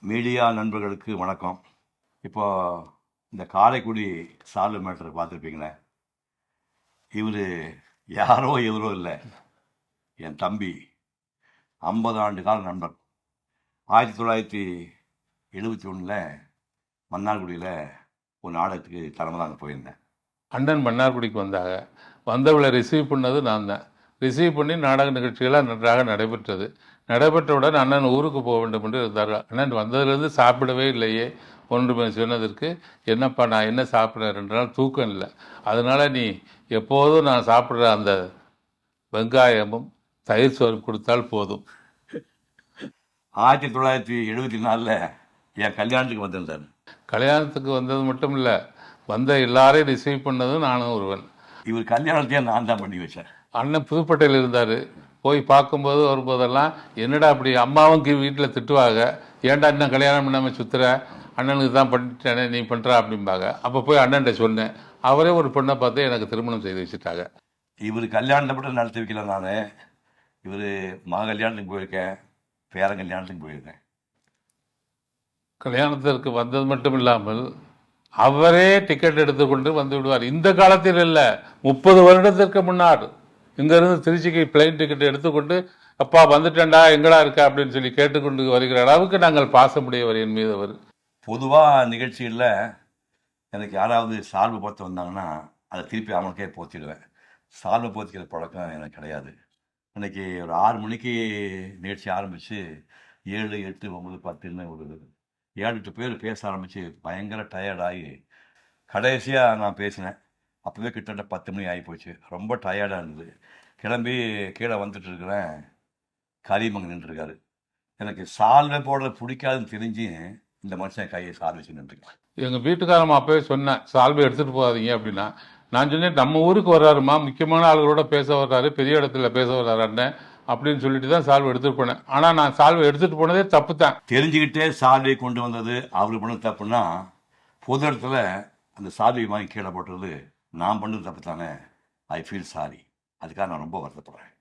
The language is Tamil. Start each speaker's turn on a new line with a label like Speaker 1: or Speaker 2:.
Speaker 1: மீடியா நண்பர்களுக்கு வணக்கம். இப்போ இந்த காரைக்குடி சார்லு மேட்டரை பார்த்துருப்பீங்களே. இவர் யாரோ இவரோ இல்லை, என் தம்பி, 50 ஆண்டு கால நண்பர். 1971 மன்னார்குடியில் ஒரு நாடகத்துக்கு தலைமை தாங்க போயிருந்தேன்.
Speaker 2: அண்ணன் மன்னார்குடிக்கு வந்தவளை ரிசீவ் பண்ணது நான் தான். ரிசீவ் பண்ணி நாடக நிகழ்ச்சிகளாக நன்றாக நடைபெற்றது. நடைபெற்றவுடன் அண்ணன் ஊருக்கு போக வேண்டும் என்று இருந்தார். அண்ணன் வந்ததுலேருந்து சாப்பிடவே இல்லையே ஒன்றுமே சொன்னதற்கு, என்னப்பா நான் என்ன சாப்பிட்றேன், 2 நாள் தூக்கம் இல்லை, அதனால் நீ எப்போதும் நான் சாப்பிட்ற அந்த வெங்காயமும் தயிர் சோறு கொடுத்தால் போதும்.
Speaker 1: 1974 என் கல்யாணத்துக்கு வந்திருந்தார்.
Speaker 2: கல்யாணத்துக்கு வந்தது மட்டும் இல்லை, வந்த எல்லாரையும் ரிசீவ் பண்ணதும் நானும் ஒருவன்.
Speaker 1: இவர் கல்யாணத்தையே நான் தான் பண்ணி வச்சேன்.
Speaker 2: அண்ணன் புதுப்பேட்டையில் இருந்தார். போய் பார்க்கும்போது வரும்போதெல்லாம், என்னடா அப்படி அம்மாவும் வீட்டில் திட்டுவாங்க, ஏன்டா இன்னும் கல்யாணம் பண்ணாமல் சுற்றுற, அண்ணனுக்கு தான் பண்ணிட்டேனே நீ பண்ணுறா அப்படிம்பாங்க. அப்போ போய் அண்ணன்ட்ட சொன்னேன். அவரே ஒரு பொண்ணை பார்த்து எனக்கு திருமணம் செய்து வச்சுட்டாங்க.
Speaker 1: இவர் கல்யாணத்தை மட்டும் நடத்தி வைக்கல. நான் இவர் மக கல்யாணத்துக்கு போயிருக்கேன், பேரன் கல்யாணத்துக்கு போயிருக்கேன்.
Speaker 2: கல்யாணத்திற்கு வந்தது மட்டும் இல்லாமல் அவரே டிக்கெட் எடுத்துக்கொண்டு வந்து விடுவார். இந்த காலத்தில் இல்லை, 30 வருடத்திற்கு முன்னாடி இங்கேருந்து திருச்சிக்கு பிளைன் டிக்கெட் எடுத்துக்கொண்டு, அப்பா வந்துட்டேன்டா எங்கடா இருக்கா அப்படின்னு சொல்லி கேட்டுக்கொண்டு வருகிற அளவுக்கு நாங்கள் பாசமுடையவர் என் மீது அவர்.
Speaker 1: பொதுவாக நிகழ்ச்சிகளில் எனக்கு யாராவது சால்வை போத்து வந்தாங்கன்னா அதை திருப்பி அவனுக்கே போத்திடுவேன். சால்வை போத்திக்கிற பழக்கம் எனக்கு கிடையாது. இன்னைக்கு ஒரு 6 மணிக்கு நிகழ்ச்சி ஆரம்பித்து 7, 8, 9, 10ன்னு ஒரு 7-8 பேர் பேச ஆரம்பித்து பயங்கர டயர்டாகி கடைசியாக நான் பேசினேன். அப்போவே கிட்டத்தட்ட 10 மணி ஆகி போச்சு. ரொம்ப டயர்டாக இருந்தது. கிளம்பி கீழே வந்துட்டு இருக்கிறேன். கரிமங்க நின்றுருக்காரு. எனக்கு சால்வை போடுறது பிடிக்காதுன்னு தெரிஞ்சு இந்த மனுஷன் கையை சால்வை வச்சு நின்றுருக்கேன்.
Speaker 2: எங்கள் வீட்டுக்காரம்மா அப்போவே சொன்னேன், சால்வை எடுத்துகிட்டு போகாதீங்க அப்படின்னா. நான் சொன்னேன், நம்ம ஊருக்கு வர்றாருமா, முக்கியமான ஆளுகளோட பேச வர்றாரு, பெரிய இடத்துல பேச வர்றாரு அண்ணன் அப்படின்னு சொல்லிட்டு தான் சால்வை எடுத்துகிட்டு போனேன். ஆனால் நான் சால்வை எடுத்துகிட்டு போனதே தப்பு தான்.
Speaker 1: தெரிஞ்சுக்கிட்டே சால்வை கொண்டு வந்தது அவரு பண்ண தப்புன்னா, பொது இடத்துல அந்த சால்வை வாங்கி கீழே போட்டுறது நான் பண்ணது தப்பு தானே. I feel sorry. அதுக்காக நான் ரொம்ப வருத்தப்படுறேன்.